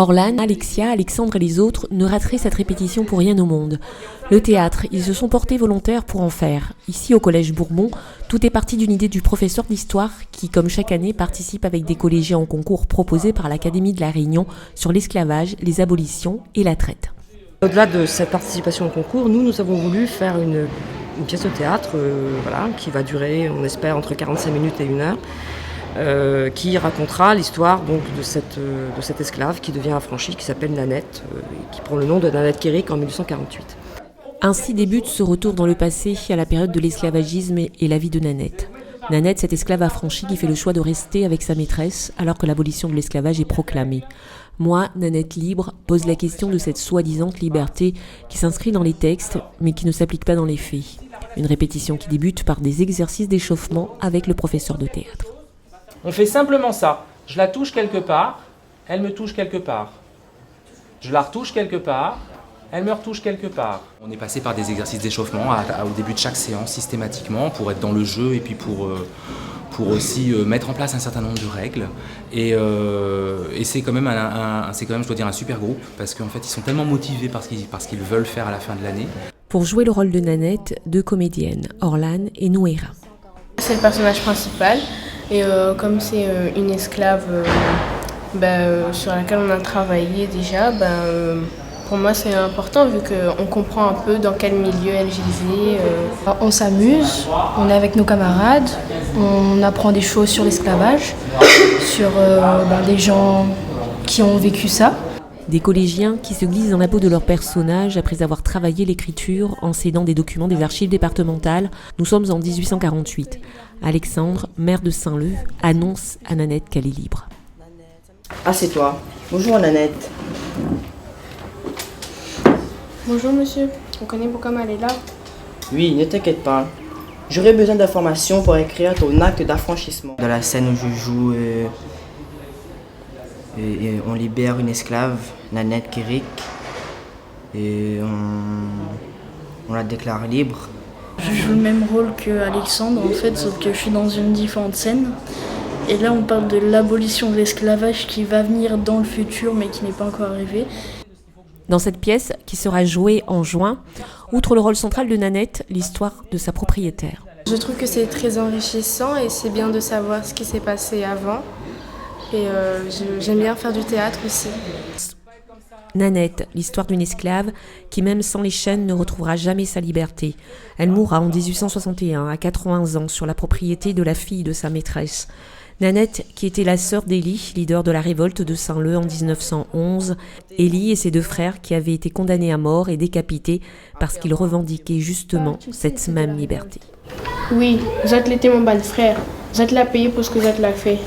Orlan, Alexia, Alexandre et les autres ne rateraient cette répétition pour rien au monde. Le théâtre, ils se sont portés volontaires pour en faire. Ici, au Collège Bourbon, tout est parti d'une idée du professeur d'histoire qui, comme chaque année, participe avec des collégiens au concours proposé par l'Académie de la Réunion sur l'esclavage, les abolitions et la traite. Au-delà de cette participation au concours, nous avons voulu faire une pièce de théâtre qui va durer, on espère, entre 45 minutes et 1 heure. Qui racontera l'histoire donc, de cette esclave qui devient affranchie, qui s'appelle Nanette, qui prend le nom de Nanette Kéric en 1848. Ainsi débute ce retour dans le passé à la période de l'esclavagisme et la vie de Nanette. Nanette, cette esclave affranchie qui fait le choix de rester avec sa maîtresse alors que l'abolition de l'esclavage est proclamée. Moi, Nanette libre, pose la question de cette soi-disant liberté qui s'inscrit dans les textes mais qui ne s'applique pas dans les faits. Une répétition qui débute par des exercices d'échauffement avec le professeur de théâtre. On fait simplement ça. Je la touche quelque part, elle me touche quelque part. Je la retouche quelque part, elle me retouche quelque part. On est passé par des exercices d'échauffement au début de chaque séance systématiquement pour être dans le jeu et puis pour aussi mettre en place un certain nombre de règles. Et c'est quand même, je dois dire, un super groupe parce qu'en fait ils sont tellement motivés par ce qu'ils veulent faire à la fin de l'année. Pour jouer le rôle de Nanette, 2 comédiennes, Orlan et Nouéra. C'est le personnage principal. Et comme c'est une esclave sur laquelle on a travaillé déjà, pour moi c'est important vu qu'on comprend un peu dans quel milieu elle gisait. On s'amuse, on est avec nos camarades, on apprend des choses sur l'esclavage, sur des gens qui ont vécu ça. Des collégiens qui se glissent dans la peau de leur personnage après avoir travaillé l'écriture en s'aidant des documents des archives départementales. Nous sommes en 1848. Alexandre, maire de Saint-Leu, annonce à Nanette qu'elle est libre. Assieds-toi. Bonjour Nanette. Bonjour monsieur, on connaît pourquoi elle est là? Oui, ne t'inquiète pas. J'aurais besoin d'informations pour écrire ton acte d'affranchissement. Dans la scène où je joue, on libère une esclave, Nanette Kéric, et on la déclare libre. Je joue le même rôle que Alexandre en fait, sauf que je suis dans une différente scène. Et là on parle de l'abolition de l'esclavage qui va venir dans le futur mais qui n'est pas encore arrivé. Dans cette pièce, qui sera jouée en juin, outre le rôle central de Nanette, l'histoire de sa propriétaire. Je trouve que c'est très enrichissant et c'est bien de savoir ce qui s'est passé avant. Et j'aime bien faire du théâtre aussi. Nanette, l'histoire d'une esclave qui, même sans les chaînes, ne retrouvera jamais sa liberté. Elle mourra en 1861, à 80 ans, sur la propriété de la fille de sa maîtresse. Nanette, qui était la sœur d'Élie, leader de la révolte de Saint-Leu en 1911. Élie et ses 2 frères qui avaient été condamnés à mort et décapités parce qu'ils revendiquaient justement cette même liberté. Oui, je te l'étais mon bal frère. Je te l'ai payé pour ce que je te l'ai fait.